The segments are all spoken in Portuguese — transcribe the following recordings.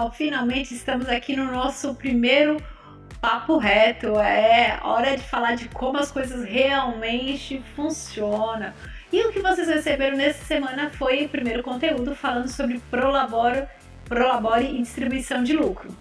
pessoal, finalmente estamos aqui no nosso primeiro papo reto. É hora de falar de como as coisas realmente funcionam. E o que vocês receberam nessa semana foi o primeiro conteúdo falando sobre Prolabore e distribuição de lucro.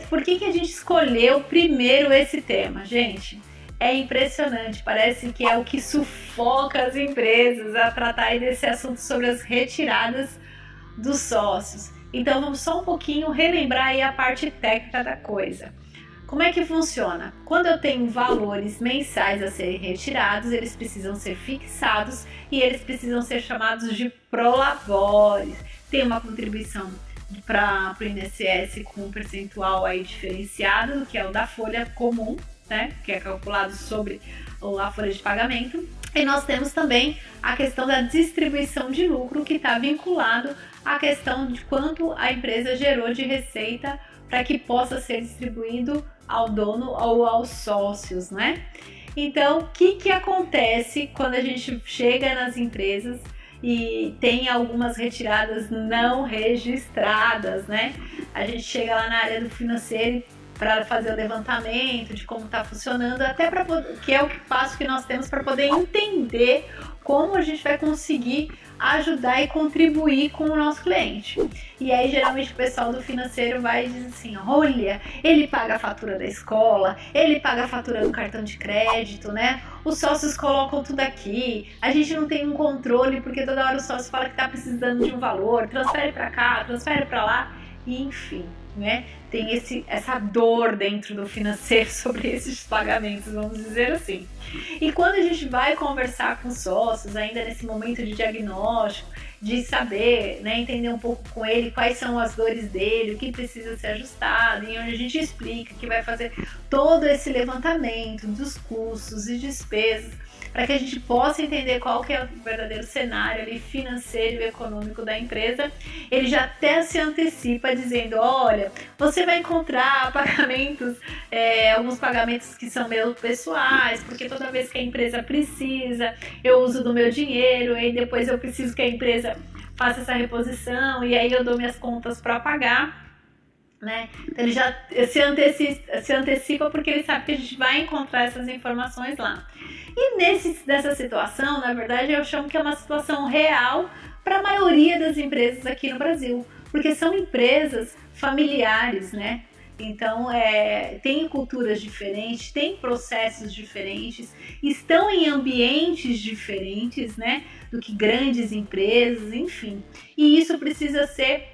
Por que a gente escolheu primeiro esse tema? Gente, é impressionante, parece que é o que sufoca as empresas a tratar desse assunto sobre as retiradas dos sócios. Então vamos só um pouquinho relembrar aí a parte técnica da coisa. Como é que funciona? Quando eu tenho valores mensais a serem retirados, eles precisam ser fixados e eles precisam ser chamados de prolabores. Tem uma contribuição para o INSS com um percentual aí diferenciado, que é o da folha comum, né? Que é calculado sobre a folha de pagamento. E nós temos também a questão da distribuição de lucro, que está vinculado à questão de quanto a empresa gerou de receita para que possa ser distribuído ao dono ou aos sócios, né? Então, o que acontece quando a gente chega nas empresas e tem algumas retiradas não registradas, né? A gente chega lá na área do financeiro para fazer o levantamento de como está funcionando, até para que é o passo que nós temos para poder entender como a gente vai conseguir ajudar e contribuir com o nosso cliente. E aí geralmente o pessoal do financeiro vai e diz assim: olha, ele paga a fatura da escola, ele paga a fatura do cartão de crédito, né? Os sócios colocam tudo aqui, a gente não tem um controle porque toda hora o sócio fala que está precisando de um valor, transfere para cá, transfere para lá, e enfim, né? Tem essa dor dentro do financeiro sobre esses pagamentos, vamos dizer assim. E quando a gente vai conversar com sócios, ainda nesse momento de diagnóstico, de saber, né, entender um pouco com ele quais são as dores dele, o que precisa ser ajustado, e onde a gente explica que vai fazer todo esse levantamento dos custos e despesas, para que a gente possa entender qual que é o verdadeiro cenário ali financeiro e econômico da empresa, ele já até se antecipa dizendo: olha, você vai encontrar pagamentos, alguns pagamentos que são meus pessoais, porque toda vez que a empresa precisa, eu uso do meu dinheiro, e depois eu preciso que a empresa faça essa reposição, e aí eu dou minhas contas para pagar. Né? Então ele já se antecipa porque ele sabe que a gente vai encontrar essas informações lá. E nessa situação, na verdade, eu chamo que é uma situação real para a maioria das empresas aqui no Brasil, porque são empresas familiares, né? Então, tem culturas diferentes, tem processos diferentes, estão em ambientes diferentes, né? Do que grandes empresas, enfim. E isso precisa ser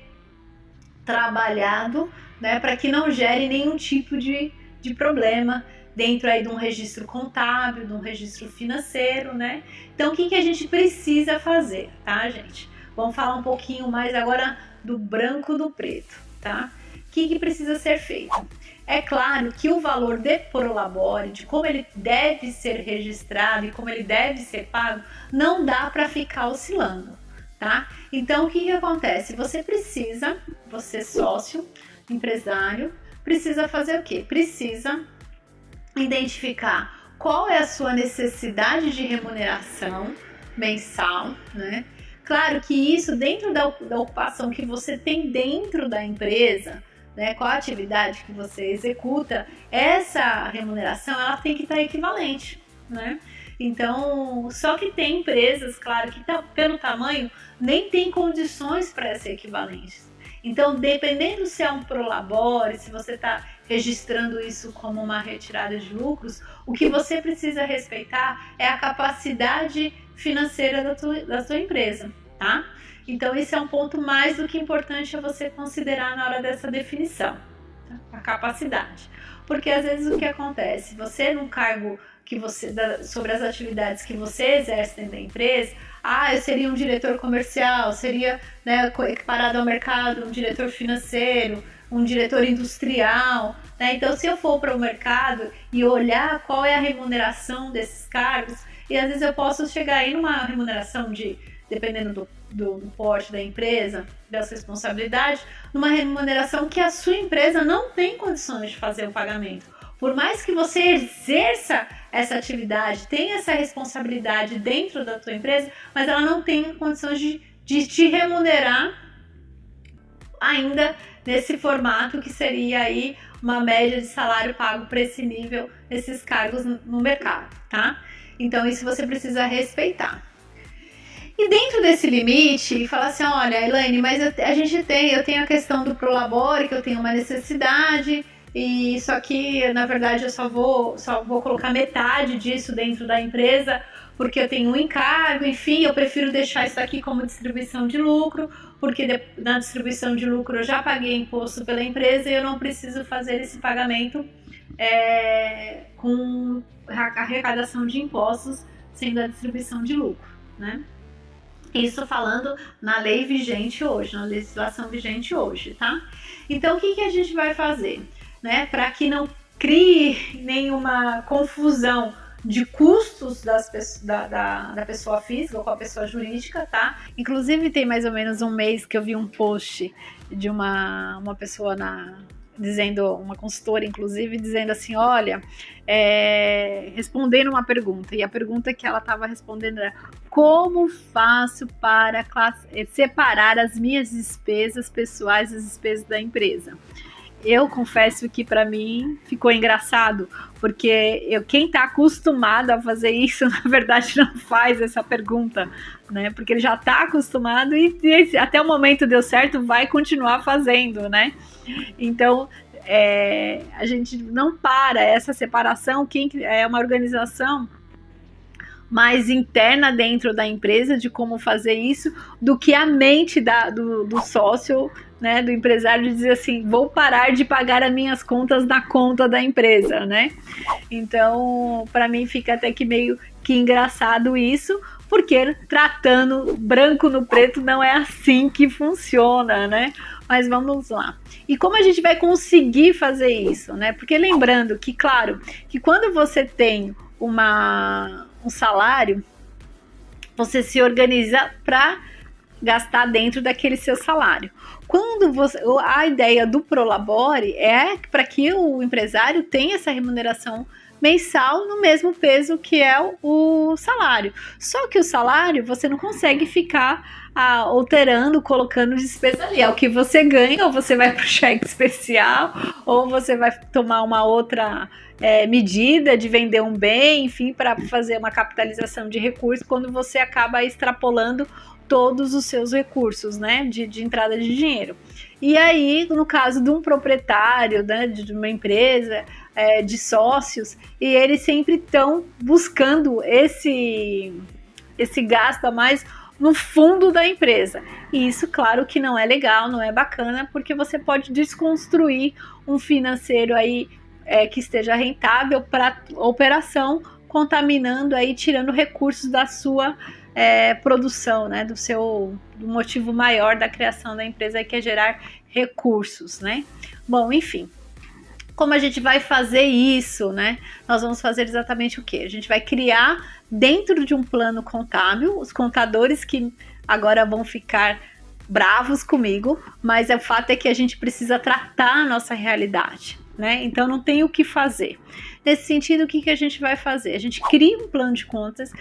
trabalhado, né, para que não gere nenhum tipo de problema dentro aí de um registro contábil, de um registro financeiro, né? Então, o que a gente precisa fazer, tá, gente? Vamos falar um pouquinho mais agora do branco do preto, tá? O que precisa ser feito? É claro que o valor de Prolabore, de como ele deve ser registrado e como ele deve ser pago, não dá para ficar oscilando. Tá? Então, o que acontece? Você sócio, empresário, precisa fazer o quê? Precisa identificar qual é a sua necessidade de remuneração mensal, né? Claro que isso dentro da ocupação que você tem dentro da empresa, né? Qual a atividade que você executa, essa remuneração ela tem que estar equivalente, né? Então, só que tem empresas, claro, que pelo tamanho nem tem condições para ser equivalentes. Então, dependendo se é um Prolabore, se você está registrando isso como uma retirada de lucros, o que você precisa respeitar é a capacidade financeira da sua empresa, tá? Então, esse é um ponto mais do que importante a você considerar na hora dessa definição, tá? A capacidade. Porque às vezes o que acontece? Você num cargo sobre as atividades que você exerce dentro da empresa, eu seria um diretor comercial, seria, né, equiparado ao mercado, um diretor financeiro, um diretor industrial, né? Então, se eu for para o mercado e olhar qual é a remuneração desses cargos, e às vezes eu posso chegar aí numa remuneração dependendo do porte da empresa, das responsabilidades, numa remuneração que a sua empresa não tem condições de fazer o pagamento. Por mais que você exerça essa atividade, tenha essa responsabilidade dentro da tua empresa, mas ela não tem condições de te remunerar ainda nesse formato que seria aí uma média de salário pago para esse nível, esses cargos no mercado, tá? Então isso você precisa respeitar. E dentro desse limite, fala assim, olha, Elaine, mas eu tenho a questão do Prolabore, que eu tenho uma necessidade, e só que, na verdade, eu só vou colocar metade disso dentro da empresa, porque eu tenho um encargo, enfim, eu prefiro deixar isso aqui como distribuição de lucro, porque na distribuição de lucro eu já paguei imposto pela empresa e eu não preciso fazer esse pagamento com a arrecadação de impostos, sendo a distribuição de lucro, né? Isso falando na lei vigente hoje, na legislação vigente hoje, tá? Então, o que a gente vai fazer, né? Para que não crie nenhuma confusão de custos da pessoa física ou com a pessoa jurídica, tá? Inclusive, tem mais ou menos um mês que eu vi um post de uma pessoa dizendo, uma consultora inclusive, dizendo assim, olha, respondendo uma pergunta, e a pergunta que ela estava respondendo era: como faço para separar as minhas despesas pessoais das despesas da empresa? Eu confesso que para mim ficou engraçado, porque quem está acostumado a fazer isso, na verdade, não faz essa pergunta, né? Porque ele já está acostumado e até o momento deu certo, vai continuar fazendo, né? Então, a gente não para essa separação. Quem é uma organização mais interna dentro da empresa de como fazer isso, do que a mente do sócio, né, do empresário, dizer assim, vou parar de pagar as minhas contas na conta da empresa, né? Então, para mim fica até que meio que engraçado isso, porque tratando branco no preto não é assim que funciona, né? Mas vamos lá. E como a gente vai conseguir fazer isso, né? Porque lembrando que, claro, que quando você tem um salário, você se organiza para gastar dentro daquele seu salário. A ideia do Prolabore é para que o empresário tenha essa remuneração mensal no mesmo peso que é o salário. Só que o salário você não consegue ficar alterando, colocando despesa ali. É o que você ganha, ou você vai para o cheque especial, ou você vai tomar uma outra medida de vender um bem, enfim, para fazer uma capitalização de recursos, quando você acaba extrapolando todos os seus recursos, né, de entrada de dinheiro. E aí, no caso de um proprietário, né, de uma empresa, de sócios, e eles sempre estão buscando esse gasto a mais no fundo da empresa. E isso, claro, que não é legal, não é bacana, porque você pode desconstruir um financeiro aí que esteja rentável para operação, contaminando aí, tirando recursos da sua produção, né, do motivo maior da criação da empresa, que é gerar recursos, né? Bom, enfim, como a gente vai fazer isso, né? Nós vamos fazer exatamente o quê? A gente vai criar dentro de um plano contábil, os contadores que agora vão ficar bravos comigo, mas o fato é que a gente precisa tratar a nossa realidade, né? Então não tem o que fazer. Nesse sentido, o que a gente vai fazer? A gente cria um plano de contas,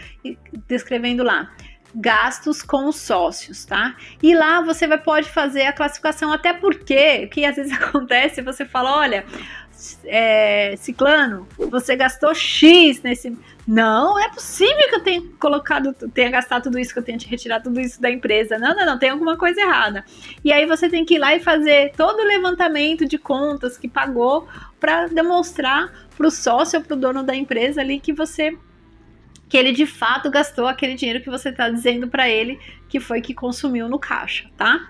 descrevendo lá gastos com os sócios, tá? E lá você pode fazer a classificação, até porque o que às vezes acontece, você fala, olha, Ciclano, você gastou X nesse... Não, é possível que eu tenha gastado tudo isso, que eu tenha retirado tudo isso da empresa. Não, tem alguma coisa errada. E aí você tem que ir lá e fazer todo o levantamento de contas que pagou para demonstrar para o sócio ou para o dono da empresa ali que ele de fato gastou aquele dinheiro que você está dizendo para ele que foi que consumiu no caixa, tá?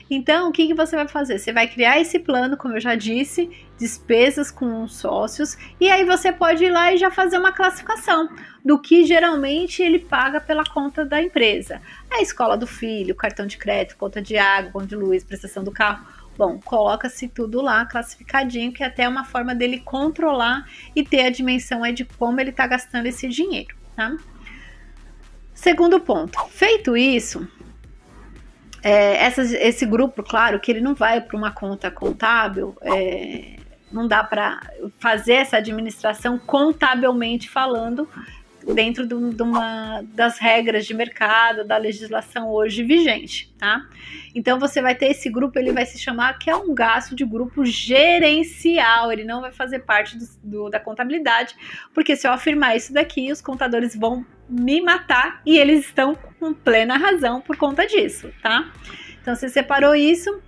Então, o que você vai fazer? Você vai criar esse plano, como eu já disse, despesas com os sócios, e aí você pode ir lá e já fazer uma classificação do que geralmente ele paga pela conta da empresa. A escola do filho, cartão de crédito, conta de água, conta de luz, prestação do carro. Bom, coloca-se tudo lá classificadinho, que é até uma forma dele controlar e ter a dimensão de como ele está gastando esse dinheiro, tá? Segundo ponto, feito isso, esse grupo, claro que ele não vai para uma conta contábil, não dá para fazer essa administração contabilmente falando dentro das regras de mercado, da legislação hoje vigente, tá? Então você vai ter esse grupo, ele vai se chamar, que é um gasto de grupo gerencial, ele não vai fazer parte da contabilidade, porque se eu afirmar isso daqui, os contadores vão me matar e eles estão com plena razão por conta disso, tá? Então você separou isso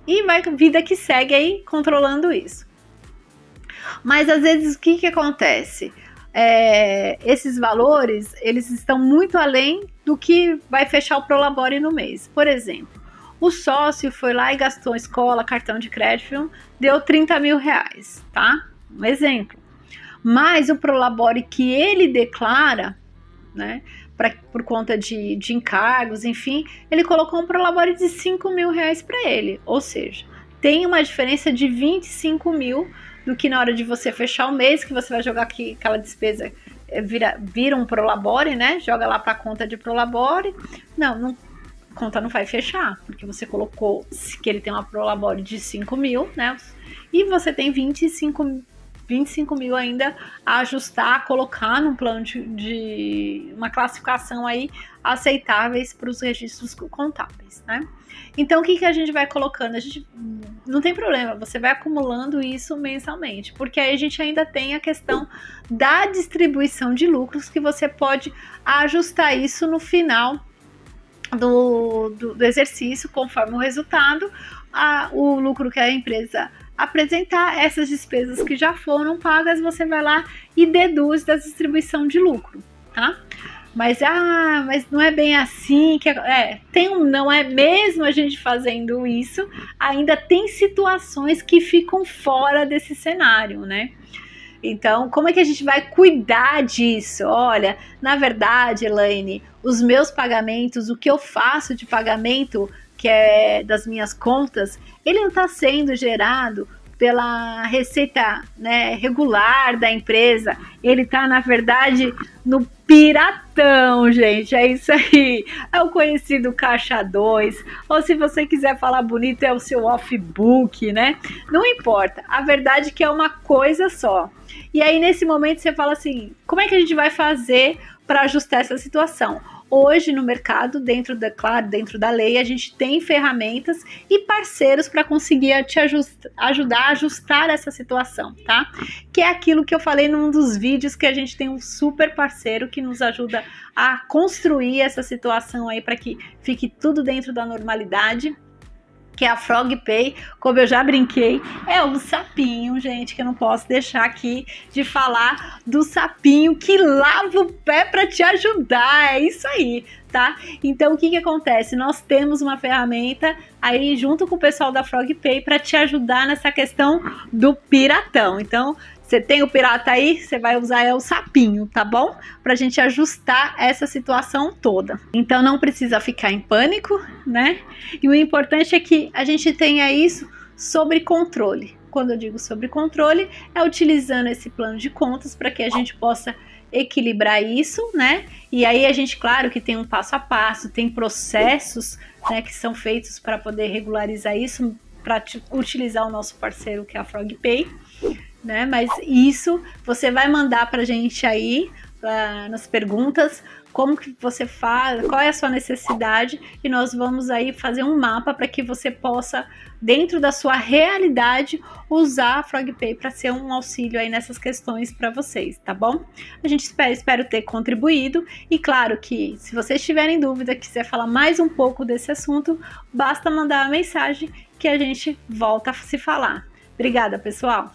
e vai vida que segue aí controlando isso. Mas às vezes o que acontece? Esses valores, eles estão muito além do que vai fechar o Prolabore no mês. Por exemplo, o sócio foi lá e gastou escola, cartão de crédito, deu 30 mil reais, tá? Um exemplo. Mas o Prolabore que ele declara, né, por conta de encargos, enfim, ele colocou um Prolabore de 5 mil reais para ele. Ou seja, tem uma diferença de 25 mil do que na hora de você fechar o mês, que você vai jogar aqui, aquela despesa vira um Prolabore, né? Joga lá para a conta de Prolabore. Não, a conta não vai fechar, porque você colocou que ele tem uma Prolabore de 5 mil, né? E você tem 25 mil ainda a ajustar, colocar num plano de uma classificação aí aceitáveis para os registros contábeis, né? Então, o que a gente vai colocando? A gente não tem problema, você vai acumulando isso mensalmente, porque aí a gente ainda tem a questão da distribuição de lucros, que você pode ajustar isso no final do exercício, conforme o resultado, o lucro que a empresa apresentar, essas despesas que já foram pagas, você vai lá e deduz da distribuição de lucro, tá? Mas não é bem assim que não é mesmo a gente fazendo isso, ainda tem situações que ficam fora desse cenário, né? Então, como é que a gente vai cuidar disso? Olha, na verdade, Elaine, os meus pagamentos, o que eu faço de pagamento, que é das minhas contas, ele não está sendo gerado pela receita, né, regular da empresa, ele tá, na verdade, no piratão, gente, é isso aí, é o conhecido caixa 2, ou se você quiser falar bonito, é o seu off-book, né, não importa, a verdade é que é uma coisa só. E aí, nesse momento, você fala assim, como é que a gente vai fazer para ajustar essa situação? Hoje no mercado, dentro da lei, a gente tem ferramentas e parceiros para conseguir te ajudar a ajustar essa situação, tá? Que é aquilo que eu falei num dos vídeos, que a gente tem um super parceiro que nos ajuda a construir essa situação aí para que fique tudo dentro da normalidade, que é a FrogPay. Como eu já brinquei, é um sapinho, gente, que eu não posso deixar aqui de falar do sapinho que lava o pé para te ajudar, é isso aí, tá? Então, o que acontece? Nós temos uma ferramenta aí junto com o pessoal da FrogPay para te ajudar nessa questão do piratão. Então, você tem o pirata aí, você vai usar o sapinho, tá bom? Pra gente ajustar essa situação toda. Então não precisa ficar em pânico, né? E o importante é que a gente tenha isso sob controle. Quando eu digo sobre controle, é utilizando esse plano de contas para que a gente possa equilibrar isso, né? E aí a gente, claro que tem um passo a passo, tem processos, né, que são feitos para poder regularizar isso, para utilizar o nosso parceiro, que é a FrogPay, né? Mas isso você vai mandar pra gente aí nas perguntas como que você faz, qual é a sua necessidade, e nós vamos aí fazer um mapa para que você possa, dentro da sua realidade, usar a FrogPay para ser um auxílio aí nessas questões para vocês, tá bom? A gente espero ter contribuído, e claro que se vocês tiverem dúvida, quiser falar mais um pouco desse assunto, basta mandar a mensagem que a gente volta a se falar. Obrigada, pessoal!